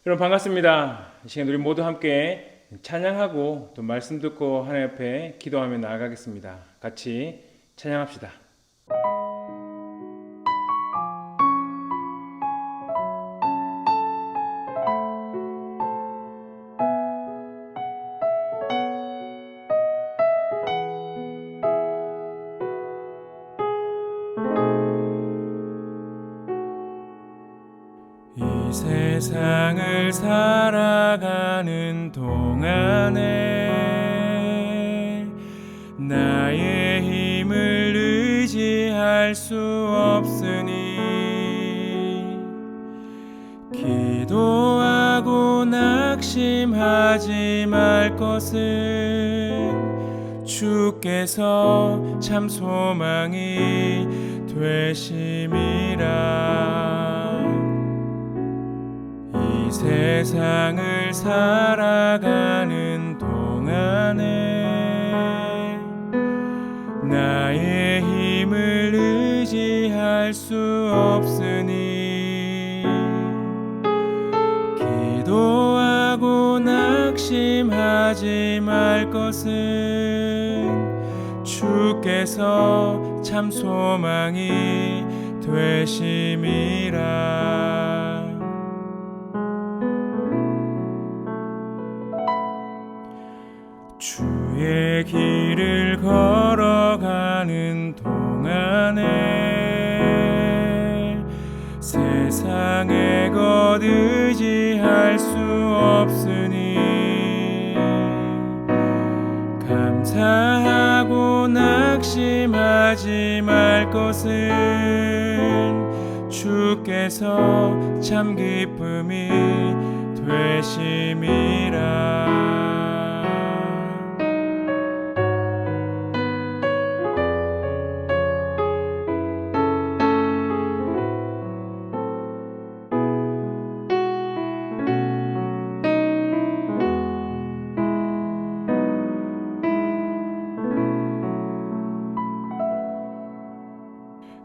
여러분 반갑습니다. 이 시간 우리 모두 함께 찬양하고 또 말씀 듣고 하나님 앞에 기도하며 나아가겠습니다. 같이 찬양합시다. 이 세상을 살아가는 동안에 나의 힘을 의지할 수 없으니 기도하고 낙심하지 말 것은 주께서 참 소망이 되심이라. 이 세상을 살아가는 동안에 나의 힘을 의지할 수 없으니 기도하고 낙심하지 말 것은 주께서 참 소망이 되심이라. 주의 길을 걸어가는 동안에 세상의 것 의지할 수 없으니 감사하고 낙심하지 말 것은 주께서 참 기쁨이 되심이라.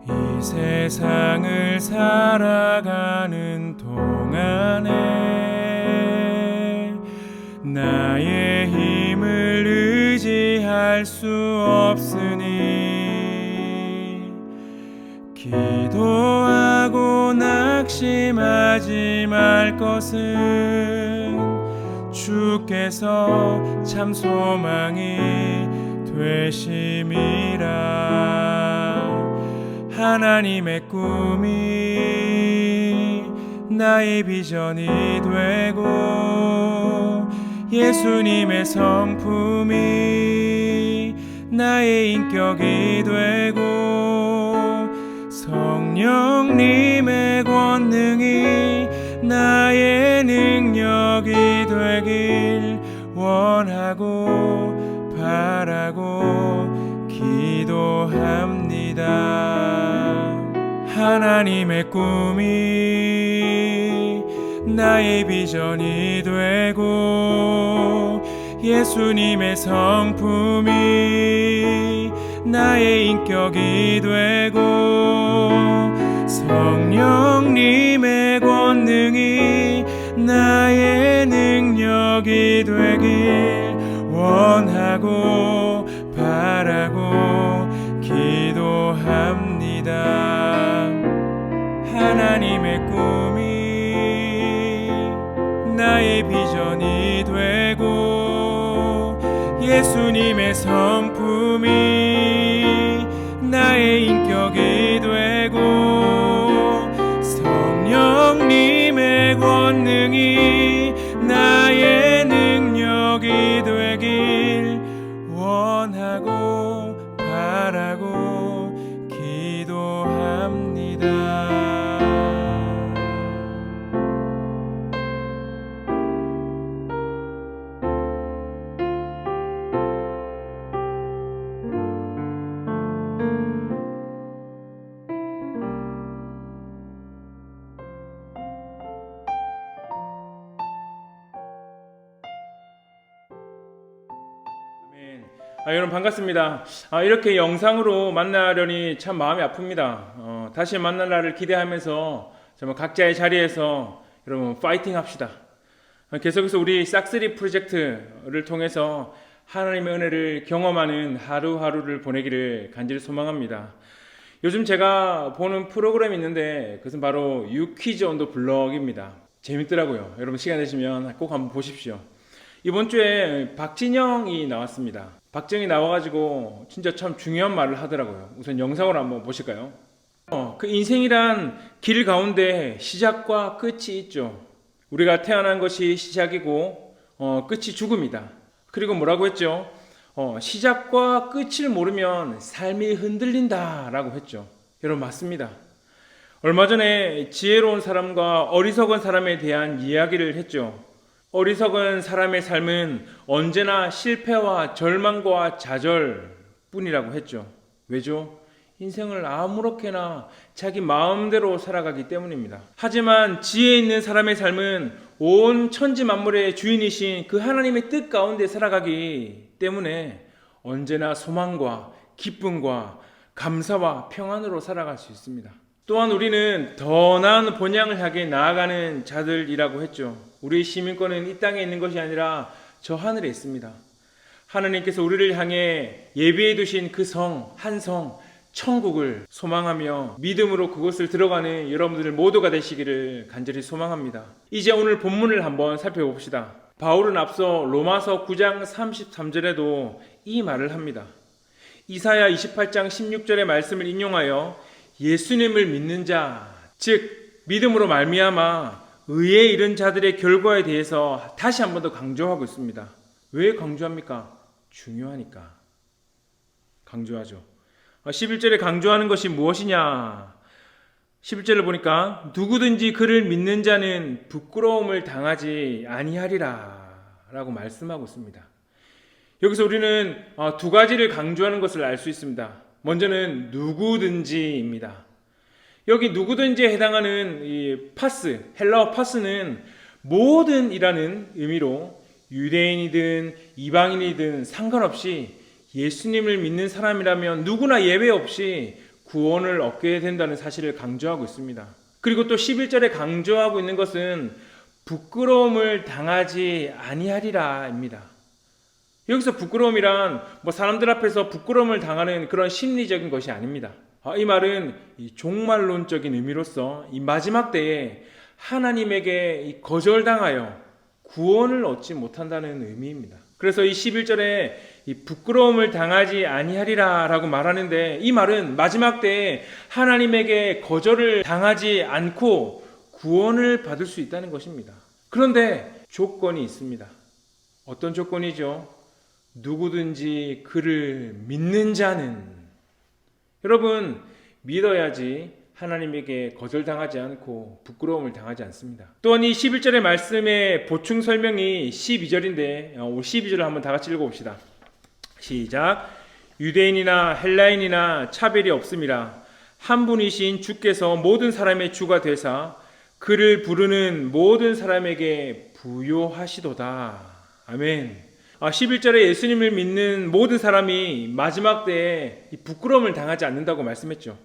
이 세상을 살아가는 동안에 나의 힘을 의지할 수 없으니 기도하고 낙심하지 말 것은 주께서 참 소망이 되심이라. 하나님의 꿈이 나의 비전이 되고 예수님의 성품이 나의 인격이 되고 성령님의 권능이 나의 능력이 되길 원하고 바라고 기도합니다. 하나님의 꿈이 나의 비전이 되고 예수님의 성품이 나의 인격이 되고 성령님의 권능이 나의 능력이 되길 원하고 바라고 기도합니다. 하나님의 꿈이 나의 비전이 되고 예수님의 성품이 나의 인격이 되고 성령님의 권능이 나의 능력이 되길 원하고 바라고 기도합니다. 여러분 반갑습니다. 이렇게 영상으로 만나려니 참 마음이 아픕니다. 다시 만날 날을 기대하면서 정말 각자의 자리에서 여러분 파이팅 합시다. 계속해서 우리 싹쓰리 프로젝트를 통해서 하나님의 은혜를 경험하는 하루하루를 보내기를 간절히 소망합니다. 요즘 제가 보는 프로그램이 있는데 그것은 바로 유퀴즈 온 더 블럭입니다. 재밌더라고요. 여러분 시간 되시면 꼭 한번 보십시오. 이번 주에 박진영이 나왔습니다. 박진영이 나와가지고 진짜 참 중요한 말을 하더라고요. 우선 영상으로 한번 보실까요? 그 인생이란 길 가운데 시작과 끝이 있죠. 우리가 태어난 것이 시작이고 끝이 죽음이다. 그리고 뭐라고 했죠? 시작과 끝을 모르면 삶이 흔들린다 라고 했죠. 여러분 맞습니다. 얼마 전에 지혜로운 사람과 어리석은 사람에 대한 이야기를 했죠. 어리석은 사람의 삶은 언제나 실패와 절망과 좌절뿐이라고 했죠. 왜죠? 인생을 아무렇게나 자기 마음대로 살아가기 때문입니다. 하지만 지혜 있는 사람의 삶은 온 천지 만물의 주인이신 그 하나님의 뜻 가운데 살아가기 때문에 언제나 소망과 기쁨과 감사와 평안으로 살아갈 수 있습니다. 또한 우리는 더 나은 본향을 향해 나아가는 자들이라고 했죠. 우리의 시민권은 이 땅에 있는 것이 아니라 저 하늘에 있습니다. 하나님께서 우리를 향해 예비해 두신 그 성, 한 성, 천국을 소망하며 믿음으로 그곳을 들어가는 여러분들 모두가 되시기를 간절히 소망합니다. 이제 오늘 본문을 한번 살펴봅시다. 바울은 앞서 로마서 9장 33절에도 이 말을 합니다. 이사야 28장 16절의 말씀을 인용하여 예수님을 믿는 자, 즉 믿음으로 말미암아 의에 이른 자들의 결과에 대해서 다시 한 번 더 강조하고 있습니다. 왜 강조합니까? 중요하니까 강조하죠. 11절에 강조하는 것이 무엇이냐? 11절을 보니까 누구든지 그를 믿는 자는 부끄러움을 당하지 아니하리라 라고 말씀하고 있습니다. 여기서 우리는 두 가지를 강조하는 것을 알 수 있습니다. 먼저는 누구든지입니다. 여기 누구든지에 해당하는 이 파스, 헬라어 파스는 모든이라는 의미로 유대인이든 이방인이든 상관없이 예수님을 믿는 사람이라면 누구나 예외 없이 구원을 얻게 된다는 사실을 강조하고 있습니다. 그리고 또 11절에 강조하고 있는 것은 부끄러움을 당하지 아니하리라입니다. 여기서 부끄러움이란 사람들 앞에서 부끄러움을 당하는 그런 심리적인 것이 아닙니다. 이 말은 종말론적인 의미로서 이 마지막 때에 하나님에게 거절당하여 구원을 얻지 못한다는 의미입니다. 그래서 이 11절에 이 부끄러움을 당하지 아니하리라 라고 말하는데 이 말은 마지막 때에 하나님에게 거절을 당하지 않고 구원을 받을 수 있다는 것입니다. 그런데 조건이 있습니다. 어떤 조건이죠? 누구든지 그를 믿는 자는, 여러분 믿어야지 하나님에게 거절당하지 않고 부끄러움을 당하지 않습니다. 또한 이 11절의 말씀의 보충 설명이 12절인데 12절을 한번 다 같이 읽어봅시다. 시작. 유대인이나 헬라인이나 차별이 없음이라 한 분이신 주께서 모든 사람의 주가 되사 그를 부르는 모든 사람에게 부요하시도다. 아멘. 11절에 예수님을 믿는 모든 사람이 마지막 때에 부끄러움을 당하지 않는다고 말씀했죠.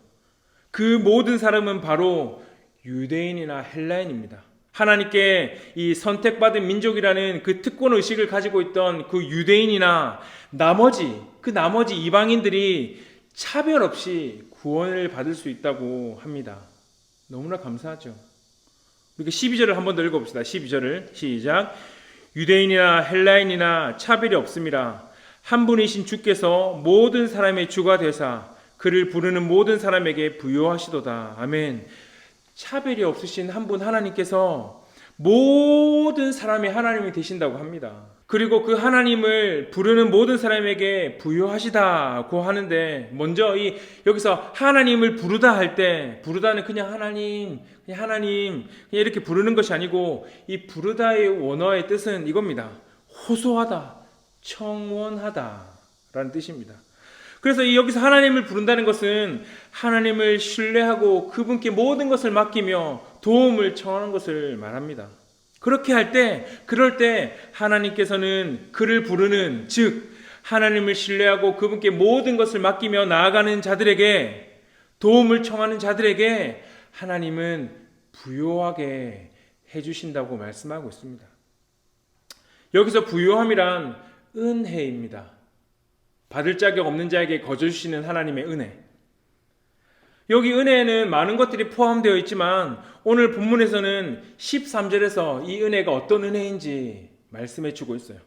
그 모든 사람은 바로 유대인이나 헬라인입니다. 하나님께 이 선택받은 민족이라는 그 특권 의식을 가지고 있던 그 유대인이나 나머지 이방인들이 차별 없이 구원을 받을 수 있다고 합니다. 너무나 감사하죠. 이렇게 12절을 한 번 더 읽어봅시다. 12절을 시작. 유대인이나 헬라인이나 차별이 없음이라 한 분이신 주께서 모든 사람의 주가 되사 그를 부르는 모든 사람에게 부요하시도다. 아멘. 차별이 없으신 한 분 하나님께서 모든 사람이 하나님이 되신다고 합니다. 그리고 그 하나님을 부르는 모든 사람에게 부요하시다고 하는데, 먼저 여기서 하나님을 부르다 할 때, 부르다는 그냥 하나님 그냥 이렇게 부르는 것이 아니고, 이 부르다의 원어의 뜻은 이겁니다. 호소하다, 청원하다 라는 뜻입니다. 그래서 여기서 하나님을 부른다는 것은 하나님을 신뢰하고 그분께 모든 것을 맡기며 도움을 청하는 것을 말합니다. 그렇게 할 때, 그럴 때 하나님께서는 그를 부르는, 즉 하나님을 신뢰하고 그분께 모든 것을 맡기며 나아가는 자들에게, 도움을 청하는 자들에게 하나님은 부요하게 해주신다고 말씀하고 있습니다. 여기서 부요함이란 은혜입니다. 받을 자격 없는 자에게 거저 주시는 하나님의 은혜. 여기 은혜에는 많은 것들이 포함되어 있지만 오늘 본문에서는 13절에서 이 은혜가 어떤 은혜인지 말씀해 주고 있어요.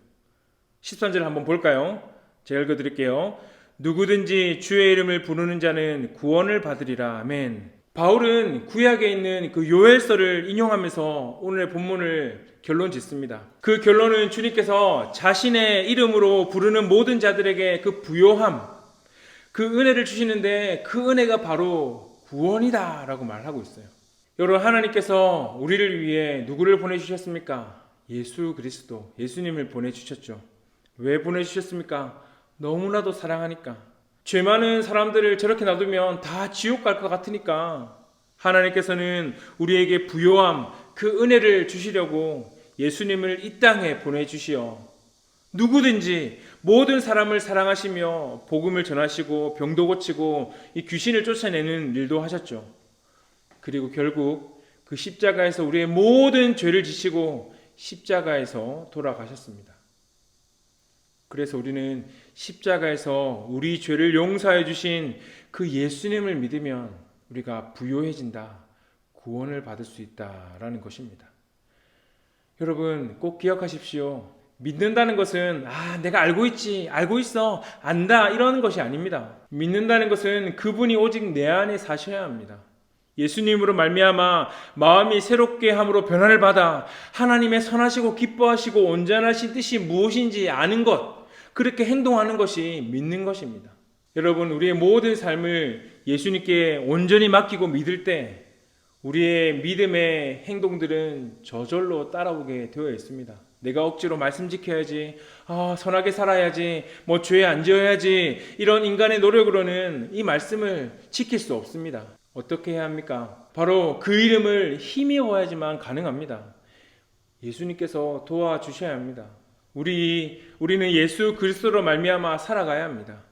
13절 한번 볼까요? 제가 읽어드릴게요. 누구든지 주의 이름을 부르는 자는 구원을 받으리라. 아멘. 바울은 구약에 있는 그 요엘서를 인용하면서 오늘의 본문을 결론 짓습니다. 그 결론은 주님께서 자신의 이름으로 부르는 모든 자들에게 그 부요함, 그 은혜를 주시는데 그 은혜가 바로 구원이다 라고 말하고 있어요. 여러분, 하나님께서 우리를 위해 누구를 보내주셨습니까? 예수 그리스도, 예수님을 보내주셨죠. 왜 보내주셨습니까? 너무나도 사랑하니까. 죄 많은 사람들을 저렇게 놔두면 다 지옥 갈 것 같으니까 하나님께서는 우리에게 부요함, 그 은혜를 주시려고 예수님을 이 땅에 보내주시어 누구든지 모든 사람을 사랑하시며 복음을 전하시고 병도 고치고 이 귀신을 쫓아내는 일도 하셨죠. 그리고 결국 그 십자가에서 우리의 모든 죄를 지시고 십자가에서 돌아가셨습니다. 그래서 우리는 십자가에서 우리 죄를 용서해 주신 그 예수님을 믿으면 우리가 부요해진다, 구원을 받을 수 있다라는 것입니다. 여러분, 꼭 기억하십시오. 믿는다는 것은 내가 알고 있지, 알고 있어, 안다 이러는 것이 아닙니다. 믿는다는 것은 그분이 오직 내 안에 사셔야 합니다. 예수님으로 말미암아 마음이 새롭게 함으로 변화를 받아 하나님의 선하시고 기뻐하시고 온전하신 뜻이 무엇인지 아는 것, 그렇게 행동하는 것이 믿는 것입니다. 여러분, 우리의 모든 삶을 예수님께 온전히 맡기고 믿을 때 우리의 믿음의 행동들은 저절로 따라오게 되어 있습니다. 내가 억지로 말씀 지켜야지, 선하게 살아야지, 죄 안 지어야지, 이런 인간의 노력으로는 이 말씀을 지킬 수 없습니다. 어떻게 해야 합니까? 바로 그 이름을 힘입어야지만 가능합니다. 예수님께서 도와주셔야 합니다. 우리는 예수 그리스도로 말미암아 살아가야 합니다.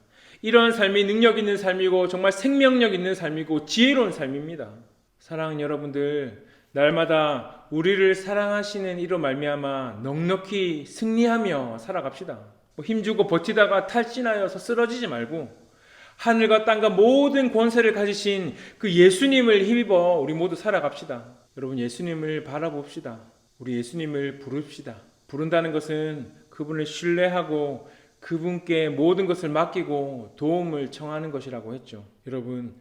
이런 삶이 능력 있는 삶이고 정말 생명력 있는 삶이고 지혜로운 삶입니다. 사랑하는 여러분들, 날마다 우리를 사랑하시는 이로 말미암아 넉넉히 승리하며 살아갑시다. 힘주고 버티다가 탈진하여서 쓰러지지 말고 하늘과 땅과 모든 권세를 가지신 그 예수님을 힘입어 우리 모두 살아갑시다. 여러분, 예수님을 바라봅시다. 우리 예수님을 부릅시다. 부른다는 것은 그분을 신뢰하고 그분께 모든 것을 맡기고 도움을 청하는 것이라고 했죠. 여러분,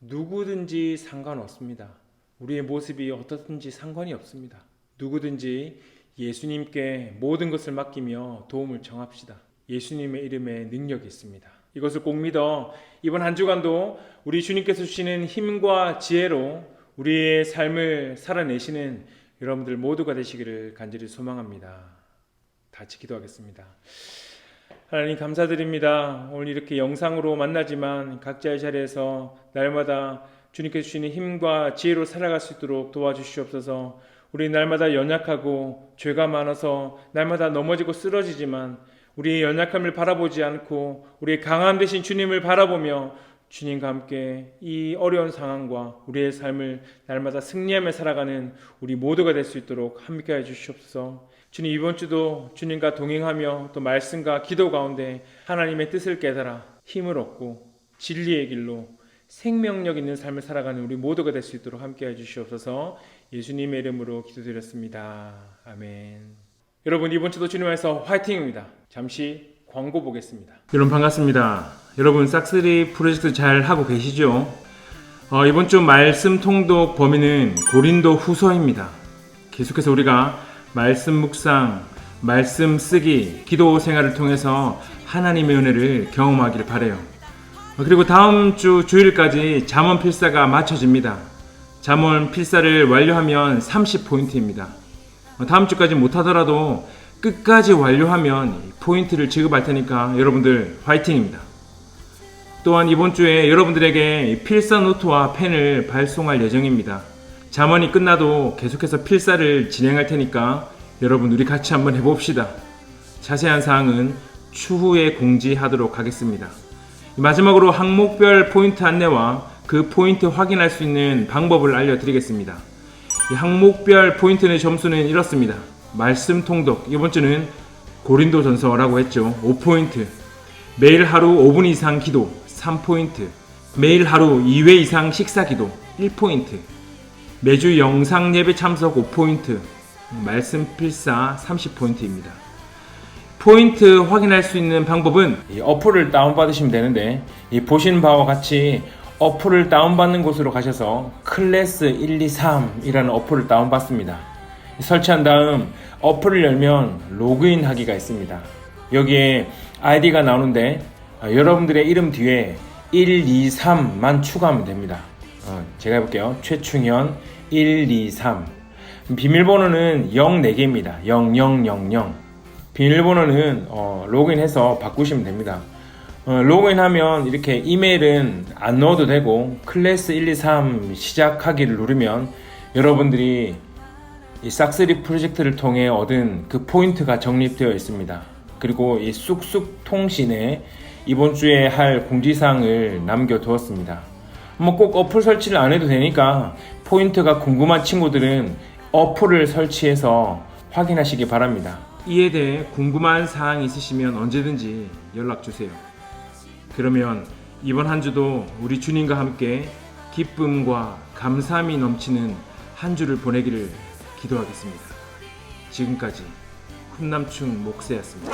누구든지 상관없습니다. 우리의 모습이 어떻든지 상관이 없습니다. 누구든지 예수님께 모든 것을 맡기며 도움을 청합시다. 예수님의 이름에 능력이 있습니다. 이것을 꼭 믿어 이번 한 주간도 우리 주님께서 주시는 힘과 지혜로 우리의 삶을 살아내시는 여러분들 모두가 되시기를 간절히 소망합니다. 같이 기도하겠습니다. 하나님, 감사드립니다. 오늘 이렇게 영상으로 만나지만 각자의 자리에서 날마다 주님께서 주시는 힘과 지혜로 살아갈 수 있도록 도와주시옵소서. 우리 날마다 연약하고 죄가 많아서 날마다 넘어지고 쓰러지지만 우리의 연약함을 바라보지 않고 우리의 강함 되신 주님을 바라보며 주님과 함께 이 어려운 상황과 우리의 삶을 날마다 승리하며 살아가는 우리 모두가 될 수 있도록 함께해 주시옵소서. 주님, 이번 주도 주님과 동행하며 또 말씀과 기도 가운데 하나님의 뜻을 깨달아 힘을 얻고 진리의 길로 생명력 있는 삶을 살아가는 우리 모두가 될 수 있도록 함께해 주시옵소서. 예수님의 이름으로 기도드렸습니다. 아멘. 여러분, 이번 주도 주님 안에서 화이팅입니다. 잠시 광고 보겠습니다. 여러분, 반갑습니다. 여러분, 싹쓸이 프로젝트 잘 하고 계시죠? 이번 주 말씀 통독 범위는 고린도 후서입니다. 계속해서 우리가 말씀 묵상, 말씀 쓰기, 기도 생활을 통해서 하나님의 은혜를 경험하기를 바라요. 그리고 다음 주 주일까지 잠언 필사가 마쳐집니다. 잠언 필사를 완료하면 30포인트입니다. 다음 주까지 못하더라도 끝까지 완료하면 포인트를 지급할 테니까 여러분들 화이팅입니다. 또한 이번 주에 여러분들에게 필사 노트와 펜을 발송할 예정입니다. 잠언이 끝나도 계속해서 필사를 진행할 테니까 여러분, 우리 같이 한번 해봅시다. 자세한 사항은 추후에 공지하도록 하겠습니다. 마지막으로 항목별 포인트 안내와 그 포인트 확인할 수 있는 방법을 알려드리겠습니다. 이 항목별 포인트의 점수는 이렇습니다. 말씀 통독, 이번 주는 고린도전서라고 했죠. 5포인트. 매일 하루 5분 이상 기도 3포인트. 매일 하루 2회 이상 식사 기도 1포인트. 매주 영상 예배 참석 5포인트. 말씀 필사 30포인트입니다. 포인트 확인할 수 있는 방법은 이 어플을 다운받으시면 되는데, 이 보시는 바와 같이 어플을 다운받는 곳으로 가셔서 클래스 123이라는 어플을 다운받습니다. 설치한 다음 어플을 열면 로그인 하기가 있습니다. 여기에 아이디가 나오는데 여러분들의 이름 뒤에 123만 추가하면 됩니다. 제가 해볼게요. 최충현 123. 비밀번호는 04개입니다. 0000. 비밀번호는 로그인해서 바꾸시면 됩니다. 로그인하면 이렇게 이메일은 안 넣어도 되고, 클래스 123 시작하기를 누르면 여러분들이 이 싹쓰리 프로젝트를 통해 얻은 그 포인트가 적립되어 있습니다. 그리고 이 쑥쑥 통신에 이번 주에 할 공지사항을 남겨두었습니다. 뭐 꼭 어플 설치를 안 해도 되니까 포인트가 궁금한 친구들은 어플을 설치해서 확인하시기 바랍니다. 이에 대해 궁금한 사항이 있으시면 언제든지 연락주세요. 그러면 이번 한 주도 우리 주님과 함께 기쁨과 감사함이 넘치는 한 주를 보내기를 기도하겠습니다. 지금까지 훈남충 목사였습니다.